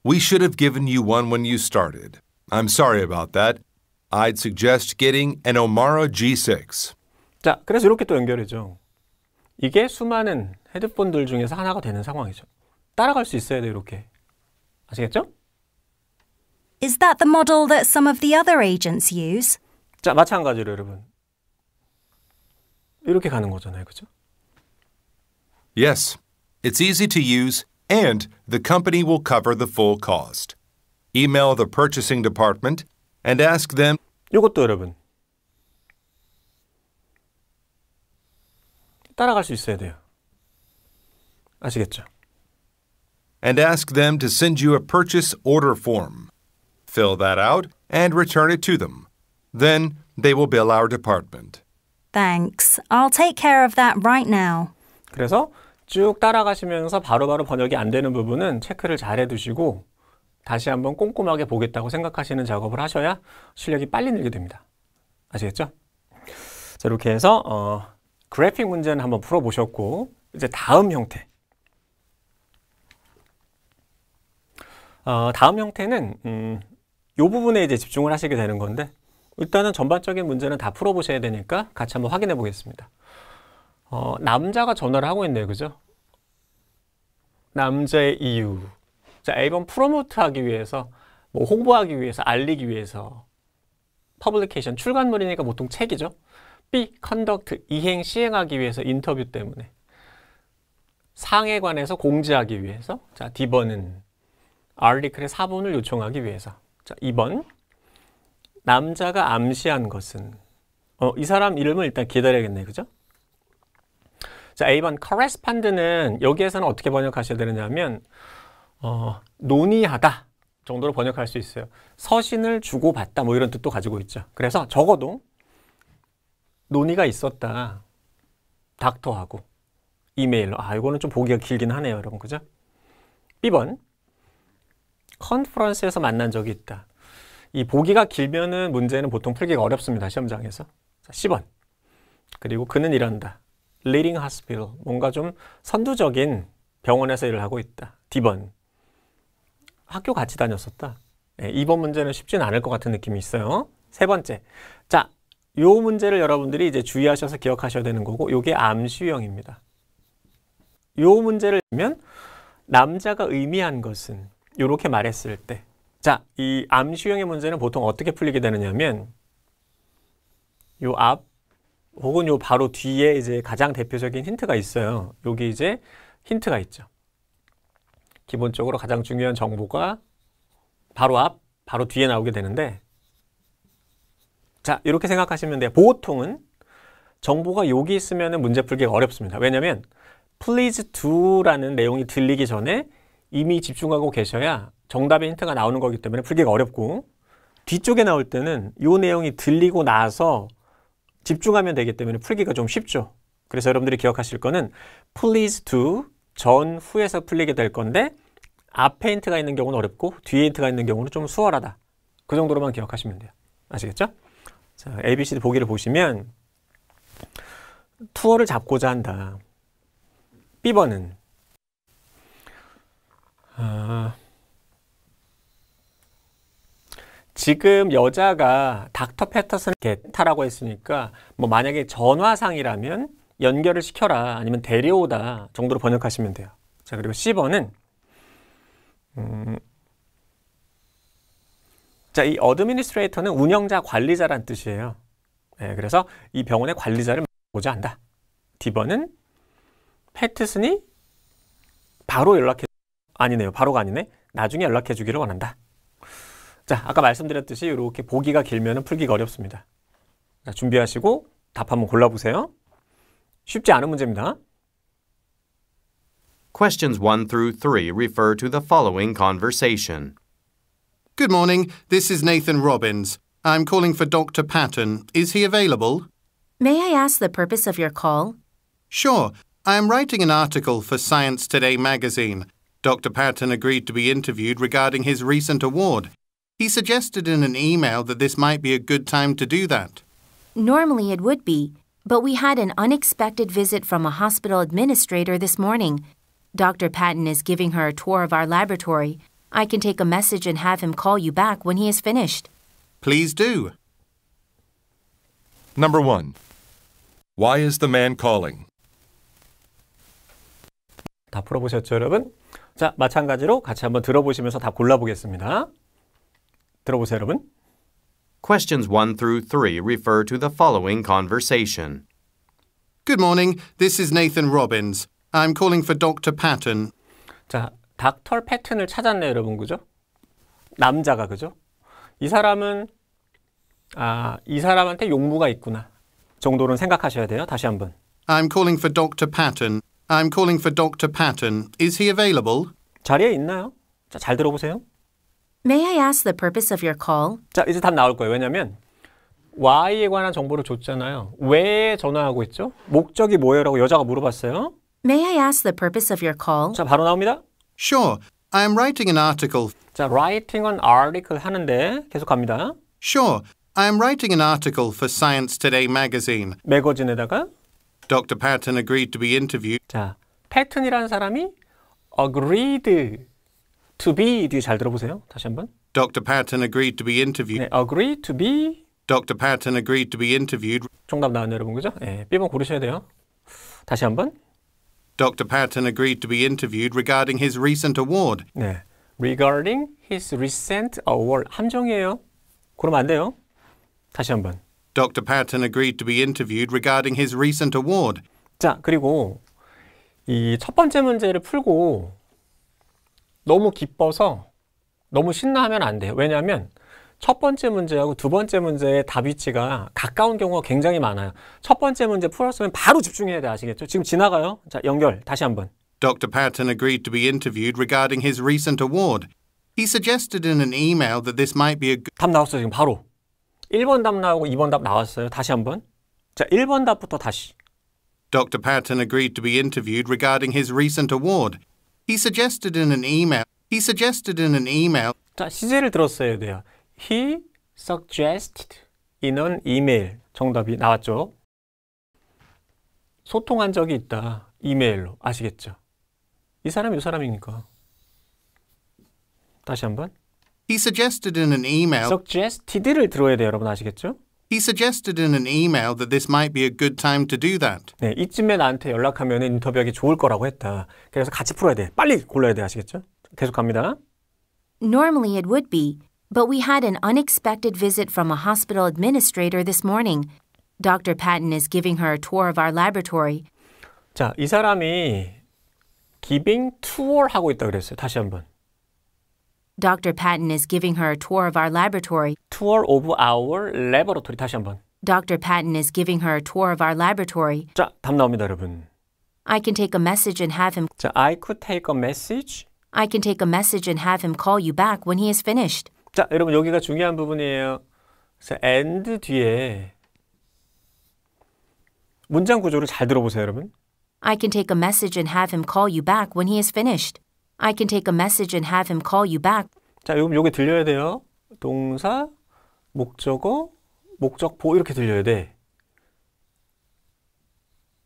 We should have given you one when you started. I'm sorry about that. I'd suggest getting an Omara G6. 자, 그래서 이렇게 또 연결해죠. 이게 수많은 헤드폰들 중에서 하나가 되는 상황이죠. 따라갈 수 있어야 돼요, 이렇게. 아시겠죠? Is that the model that some of the other agents use? 자, 마찬가지로 여러분. 이렇게 가는 거잖아요, 그죠? Yes, it's easy to use, and the company will cover the full cost. Email the purchasing department and ask them. 이것도 여러분. 따라갈 수 있어야 돼요. 아시겠죠? And ask them to send you a purchase order form. Fill that out and return it to them. Then they will bill our department. Thanks. I'll take care of that right now. 그래서 쭉 따라가시면서 바로바로 번역이 안 되는 부분은 체크를 잘 해두시고 다시 한번 꼼꼼하게 보겠다고 생각하시는 작업을 하셔야 실력이 빨리 늘게 됩니다. 아시겠죠? 자, 이렇게 해서 그래픽 문제는 한번 풀어보셨고 이제 다음 형태. 다음 형태는 이 부분에 이제 집중을 하시게 되는 건데 일단은 전반적인 문제는 다 풀어보셔야 되니까 같이 한번 확인해 보겠습니다. 남자가 전화를 하고 있네요. 그죠? 남자의 이유. 자, A번 프로모트 하기 위해서, 뭐 홍보하기 위해서, 알리기 위해서. 퍼블리케이션, 출간물이니까 보통 책이죠. B, 컨덕트, 이행, 시행하기 위해서 인터뷰 때문에. 상에 관해서 공지하기 위해서. 자, D번은 아티클의 사본을 요청하기 위해서. 자, 2번. 남자가 암시한 것은 이 사람 이름을 일단 기다려야겠네. 그죠? 자, A번 correspond는 여기에서는 어떻게 번역하셔야 되느냐면 논의하다 정도로 번역할 수 있어요. 서신을 주고받다 뭐 이런 뜻도 가지고 있죠. 그래서 적어도 논의가 있었다. 닥터하고 이메일로. 이거는 좀 보기가 길긴 하네요, 여러분. 그죠? B번 컨퍼런스에서 만난 적이 있다. 이 보기가 길면은 문제는 보통 풀기가 어렵습니다. 시험장에서. 자, C번. 그리고 그는 이런다. Leading hospital. 뭔가 좀 선두적인 병원에서 일을 하고 있다. D번. 학교 같이 다녔었다. 네, 2번 문제는 쉽진 않을 것 같은 느낌이 있어요. 세 번째. 자, 요 문제를 여러분들이 이제 주의하셔서 기억하셔야 되는 거고, 요게 암시 유형입니다. 요 문제를 보면 남자가 의미한 것은 요렇게 말했을 때. 자, 이 암시 유형의 문제는 보통 어떻게 풀리게 되느냐면 요 앞 혹은 요 바로 뒤에 이제 가장 대표적인 힌트가 있어요. 여기 이제 힌트가 있죠. 기본적으로 가장 중요한 정보가 바로 앞, 바로 뒤에 나오게 되는데 자, 이렇게 생각하시면 돼요. 보통은 정보가 여기 있으면 문제 풀기가 어렵습니다. 왜냐하면 please do라는 내용이 들리기 전에 이미 집중하고 계셔야 정답의 힌트가 나오는 거기 때문에 풀기가 어렵고 뒤쪽에 나올 때는 이 내용이 들리고 나서 집중하면 되기 때문에 풀기가 좀 쉽죠. 그래서 여러분들이 기억하실 거는 please do 전후에서 풀리게 될 건데 앞에 힌트가 있는 경우는 어렵고 뒤에 힌트가 있는 경우는 좀 수월하다. 그 정도로만 기억하시면 돼요. 아시겠죠? 자, ABCD 보기를 보시면 투어를 잡고자 한다. B번은 지금 여자가 닥터 패터슨 게타라고 했으니까 뭐 만약에 전화상이라면 연결을 시켜라 아니면 데려오다 정도로 번역하시면 돼요. 자, 그리고 C번은 자, 이 어드미니스트레이터는 운영자, 관리자란 뜻이에요. 네, 그래서 이 병원의 관리자를 보자 한다. D번은 패트슨이 바로 연락해 아니네요. 바로가 아니네. 나중에 연락해 주기를 원한다. 자, 아까 말씀드렸듯이 이렇게 보기가 길면 풀기가 어렵습니다. 자, 준비하시고 답 한번 골라보세요. 쉽지 않은 문제입니다. Questions 1 through 3 refer to the following conversation. Good morning. This is Nathan Robbins. I'm calling for Dr. Patton. Is he available? May I ask the purpose of your call? Sure. I am writing an article for Science Today magazine. Dr. Patton agreed to be interviewed regarding his recent award. He suggested in an email that this might be a good time to do that. Normally it would be, but we had an unexpected visit from a hospital administrator this morning. Dr. Patton is giving her a tour of our laboratory. I can take a message and have him call you back when he is finished. Please do. Number 1. Why is the man calling? 다 풀어보셨죠, 여러분? 자, 마찬가지로 같이 한번 들어보시면서 답 골라보겠습니다. 들어보세요, 여러분. Questions 1 through 3 refer to the following conversation. Good morning. This is Nathan Robbins. I'm calling for Dr. Patton. 자, 닥터 패튼을 찾았네요, 여러분. 그죠? 남자가, 그죠? 이 사람은 이 사람한테 용무가 있구나 정도는 생각하셔야 돼요. 다시 한번. I'm calling for Dr. Patton. I'm calling for Dr. Patton. Is he available? 자리에 있나요? 자, 잘 들어보세요. May I ask the purpose of your call? 자, 이제 답 나올 거예요. 왜냐면 Y에 관한 정보를 줬잖아요. 왜 전화하고 있죠? 목적이 뭐예요라고 여자가 물어봤어요. May I ask the purpose of your call? 자, 바로 나옵니다. Sure. I am writing an article. 자, writing an article 하는데 계속 갑니다. Sure. I am writing an article for Science Today magazine. 매거진에다가 Dr. Patton agreed to be interviewed. 자, 패튼이라는 사람이 agreed to be 뒤에 잘 들어보세요. 다시 한번. Dr. Patton agreed to be interviewed. 네, agreed to be Dr. Patton agreed to be interviewed. 정답 나왔네요, 여러분. 그죠? 네, B번 고르셔야 돼요. 다시 한번. Dr. Patton agreed to be interviewed regarding his recent award. 네. Regarding his recent award. 함정이에요. 그러면 안 돼요. 다시 한번. Dr. Patton agreed to be interviewed regarding his recent award. 자, 그리고 이 첫 번째 문제를 풀고 너무 기뻐서 너무 신나하면 안 돼요. 왜냐하면 첫 번째 문제하고 두 번째 문제의 답 위치가 가까운 경우가 굉장히 많아요. 첫 번째 문제 풀었으면 바로 집중해야 돼. 아시겠죠? 지금 지나가요. 자, 연결. 다시 한번. Dr. Patton agreed to be interviewed regarding his recent award. He suggested in an email that this might be a good... 답 나왔어요. 지금 바로. 1번 답 나오고 2번 답 나왔어요. 다시 한번. 자, 1번 답부터 다시. Dr. Patton agreed to be interviewed regarding his recent award. He suggested in an email... 자, 시제를 들었어야 돼요. He suggested in an email. 정답이 나왔죠. 소통한 적이 있다. 이메일로. 아시겠죠? 이 사람이 이 사람이니까. 다시 한번. He suggested in an email... suggested를 들어야 돼요. 여러분 아시겠죠? He suggested in an email that this might be a good time to do that. 네, 이쯤에 나한테 연락하면 인터뷰하기 좋을 거라고 했다. 그래서 같이 풀어야 돼. 빨리 골라야 돼. 아시겠죠? 계속 갑니다. Normally it would be, but we had an unexpected visit from a hospital administrator this morning. Dr. Patton is giving her a tour of our laboratory. 자, 이 사람이 giving tour 하고 있다 그랬어요. 다시 한번. Dr. Patton is giving her a tour of our laboratory. Tour of our laboratory. 다시 한번. Dr. Patton is giving her a tour of our laboratory. 자, 답 나옵니다, 여러분. I can take a message and have him 자, I could take a message. I can take a message and have him call you back when he is finished. 자, 여러분 여기가 중요한 부분이에요. 그래서 and 뒤에 문장 구조를 잘 들어보세요, 여러분. I can take a message and have him call you back when he is finished. I can take a message and have him call you back. 자, 요게 들려야 돼요. 동사, 목적어, 목적보 이렇게 들려야 돼.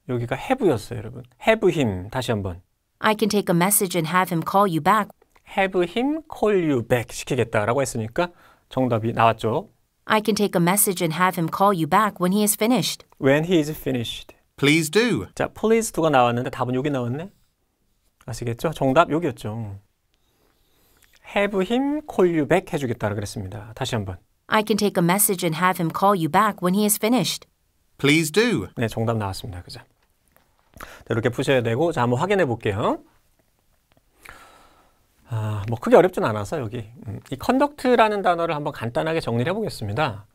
여기가 have였어요, 여러분. have him. 다시 한번. I can take a message and have him call you back. have him call you back 시키겠다라고 했으니까 정답이 나왔죠. I can take a message and have him call you back when he is finished. When he is finished. Please do. 자, please do가 나왔는데 답은 여기 나왔네. 아시겠죠? 정답 여기였죠. have him call you back 해주겠다라고 그랬습니다. 다시 한번. I can take a message and have him call you back when he is finished. Please do. 네, 정답 나왔습니다. 그죠? 이렇게 푸셔야 되고, 자, 한번 확인해 볼게요. 뭐 크게 어렵진 않아서 여기 이 conduct라는 단어를 한번 간단하게 정리를 해보겠습니다.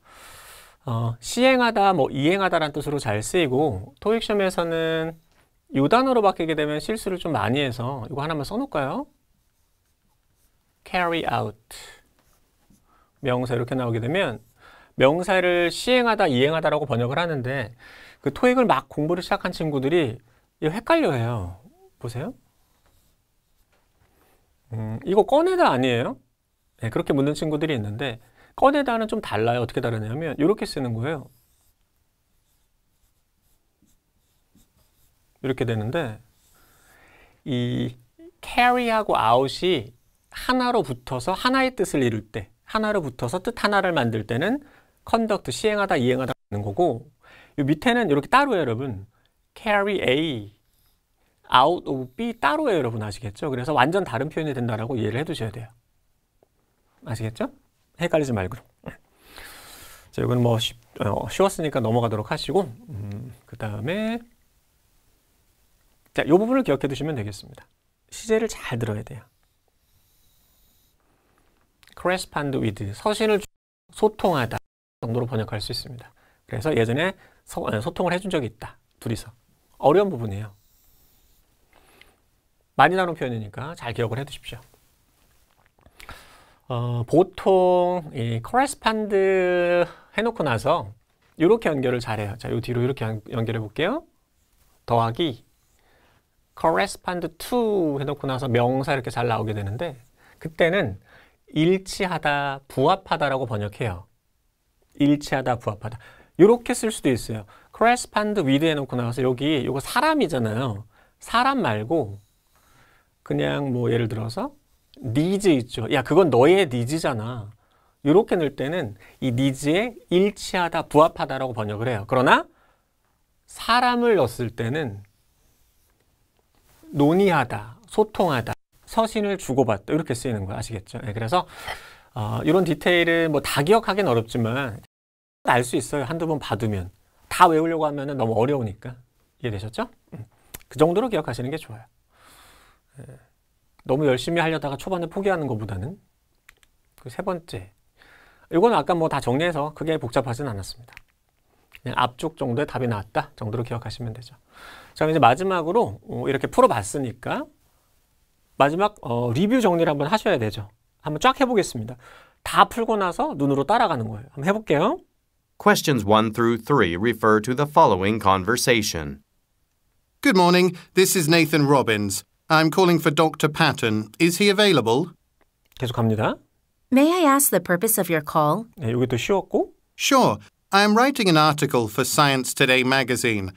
시행하다, 뭐 이행하다라는 뜻으로 잘 쓰이고 토익 시험에서는 이 단어로 바뀌게 되면 실수를 좀 많이 해서 이거 하나만 써놓을까요? carry out 명사 이렇게 나오게 되면 명사를 시행하다, 이행하다라고 번역을 하는데 그 토익을 막 공부를 시작한 친구들이 이거 헷갈려해요. 보세요. 이거 꺼내다 아니에요? 네, 그렇게 묻는 친구들이 있는데 꺼내다는 좀 달라요. 어떻게 다르냐면 이렇게 쓰는 거예요. 이렇게 되는데 이 carry하고 out이 하나로 붙어서 하나의 뜻을 이룰 때, 하나로 붙어서 뜻 하나를 만들 때는 conduct, 시행하다, 이행하다 하는 거고 이 밑에는 이렇게 따로예요, 여러분. carry A out of B 따로예요, 여러분. 아시겠죠? 그래서 완전 다른 표현이 된다라고 이해를 해두셔야 돼요. 아시겠죠? 헷갈리지 말고. 자, 이건 뭐 쉬웠으니까 넘어가도록 하시고 그 다음에 자, 이 부분을 기억해 두시면 되겠습니다. 시제를 잘 들어야 돼요. correspond with, 서신을 소통하다 정도로 번역할 수 있습니다. 그래서 예전에 소통을 해준 적이 있다. 둘이서. 어려운 부분이에요. 많이 나오는 표현이니까 잘 기억을 해 두십시오. 보통 이 correspond 해놓고 나서 이렇게 연결을 잘해요. 자, 요 뒤로 이렇게 연결해 볼게요. 더하기 correspond to 해놓고 나서 명사 이렇게 잘 나오게 되는데 그때는 일치하다, 부합하다라고 번역해요. 일치하다, 부합하다. 이렇게 쓸 수도 있어요. correspond with 해놓고 나서 여기 이거 사람이잖아요. 사람 말고 그냥 뭐 예를 들어서 needs 있죠. 야, 그건 너의 needs잖아. 이렇게 넣을 때는 이 needs에 일치하다, 부합하다라고 번역을 해요. 그러나 사람을 넣었을 때는 논의하다, 소통하다, 서신을 주고받다 이렇게 쓰이는 거예요. 아시겠죠? 네, 그래서 이런 디테일을 뭐 다 기억하기는 어렵지만 알 수 있어요. 한두 번 봐두면. 다 외우려고 하면 너무 어려우니까. 이해되셨죠? 그 정도로 기억하시는 게 좋아요. 너무 열심히 하려다가 초반에 포기하는 것보다는 그 세 번째 이거는 아까 뭐 다 정리해서 크게 복잡하진 않았습니다. 그냥 앞쪽 정도의 답이 나왔다 정도로 기억하시면 되죠. 자, 이제 마지막으로 이렇게 풀어봤으니까 마지막 리뷰 정리를 한번 하셔야 되죠. 한번 쫙 해보겠습니다. 다 풀고 나서 눈으로 따라가는 거예요. 한번 해볼게요. Questions 1 through 3 refer to the following conversation. Good morning. This is Nathan Robbins. I'm calling for Dr. Patton. Is he available? 계속 갑니다. May I ask the purpose of your call? 네, 이게 또 쉬웠고 Sure. I am writing an article for Science Today magazine.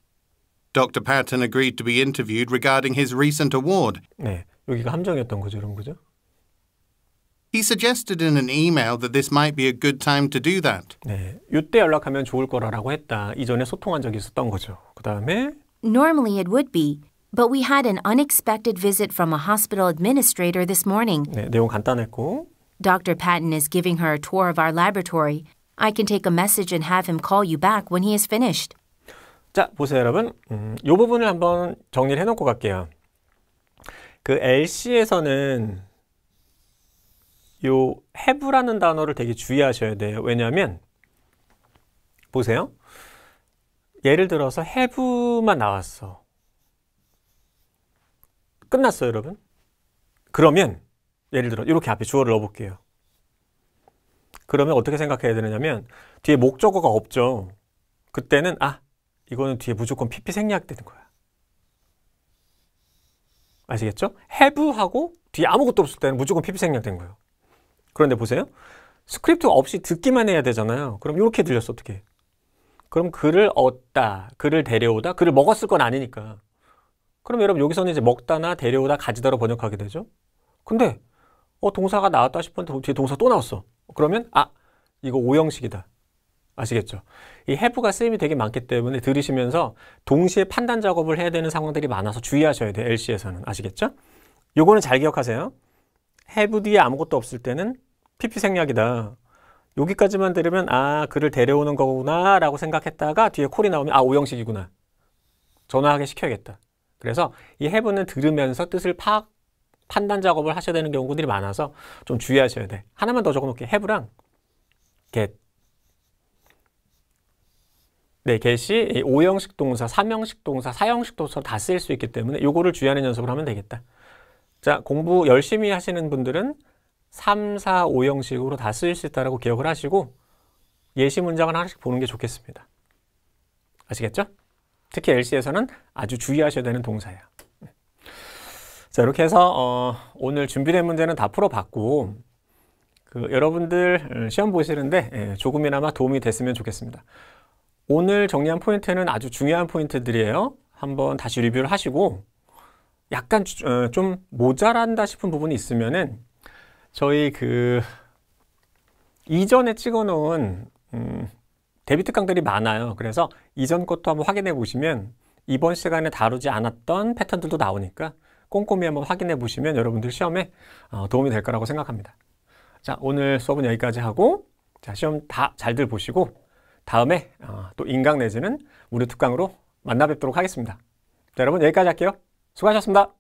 Dr. Patton agreed to be interviewed regarding his recent award. 네, 여기가 함정이었던 거죠, 여러분. 그죠? He suggested in an email that this might be a good time to do that. 네, 이때 연락하면 좋을 거라고 했다. 이전에 소통한 적이 있었던 거죠. 그 다음에 Normally it would be, but we had an unexpected visit from a hospital administrator this morning. 네, 내용 간단했고 Dr. Patton is giving her a tour of our laboratory. I can take a message and have him call you back when he is finished. 자, 보세요, 여러분. 이 부분을 한번 정리를 해놓고 갈게요. 그 LC에서는 요 have라는 단어를 되게 주의하셔야 돼요. 왜냐하면 보세요. 예를 들어서 have만 나왔어. 끝났어요, 여러분. 그러면 예를 들어 이렇게 앞에 주어를 넣어볼게요. 그러면 어떻게 생각해야 되느냐면 뒤에 목적어가 없죠. 그때는 이거는 뒤에 무조건 PP 생략되는 거야. 아시겠죠? have하고 뒤에 아무것도 없을 때는 무조건 PP 생략된 거예요. 그런데 보세요. 스크립트 없이 듣기만 해야 되잖아요. 그럼 이렇게 들렸어. 어떻게? 그럼 글을 얻다, 글을 데려오다, 글을 먹었을 건 아니니까. 그럼 여러분 여기서는 이제 먹다나 데려오다, 가지다로 번역하게 되죠. 근데 동사가 나왔다 싶었는데 뒤에 동사 또 나왔어. 그러면 이거 오형식이다. 아시겠죠? 이 have가 쓰임이 되게 많기 때문에 들으시면서 동시에 판단 작업을 해야 되는 상황들이 많아서 주의하셔야 돼요. LC에서는. 아시겠죠? 요거는 잘 기억하세요. have 뒤에 아무것도 없을 때는 PP 생략이다. 여기까지만 들으면 글을 데려오는 거구나 라고 생각했다가 뒤에 콜이 나오면 오형식이구나. 전화하게 시켜야겠다. 그래서 이 have는 들으면서 뜻을 판단 작업을 하셔야 되는 경우들이 많아서 좀 주의하셔야 돼. 하나만 더 적어놓을게요. have랑 get. 네, get이 5형식 동사, 3형식 동사, 4형식 동사 다 쓰일 수 있기 때문에 요거를 주의하는 연습을 하면 되겠다. 자, 공부 열심히 하시는 분들은 3, 4, 5형식으로 다 쓰일 수 있다고 기억을 하시고 예시 문장을 하나씩 보는 게 좋겠습니다. 아시겠죠? 특히 LC에서는 아주 주의하셔야 되는 동사예요. 자, 이렇게 해서 오늘 준비된 문제는 다 풀어봤고 여러분들 시험 보시는데 조금이나마 도움이 됐으면 좋겠습니다. 오늘 정리한 포인트는 아주 중요한 포인트들이에요. 한번 다시 리뷰를 하시고 약간 좀 모자란다 싶은 부분이 있으면은 저희 이전에 찍어놓은 데뷔 특강들이 많아요. 그래서 이전 것도 한번 확인해 보시면 이번 시간에 다루지 않았던 패턴들도 나오니까 꼼꼼히 한번 확인해 보시면 여러분들 시험에 도움이 될 거라고 생각합니다. 자, 오늘 수업은 여기까지 하고 자, 시험 다 잘들 보시고 다음에 또 인강 내지는 무료 특강으로 만나 뵙도록 하겠습니다. 자, 여러분 여기까지 할게요. 수고하셨습니다.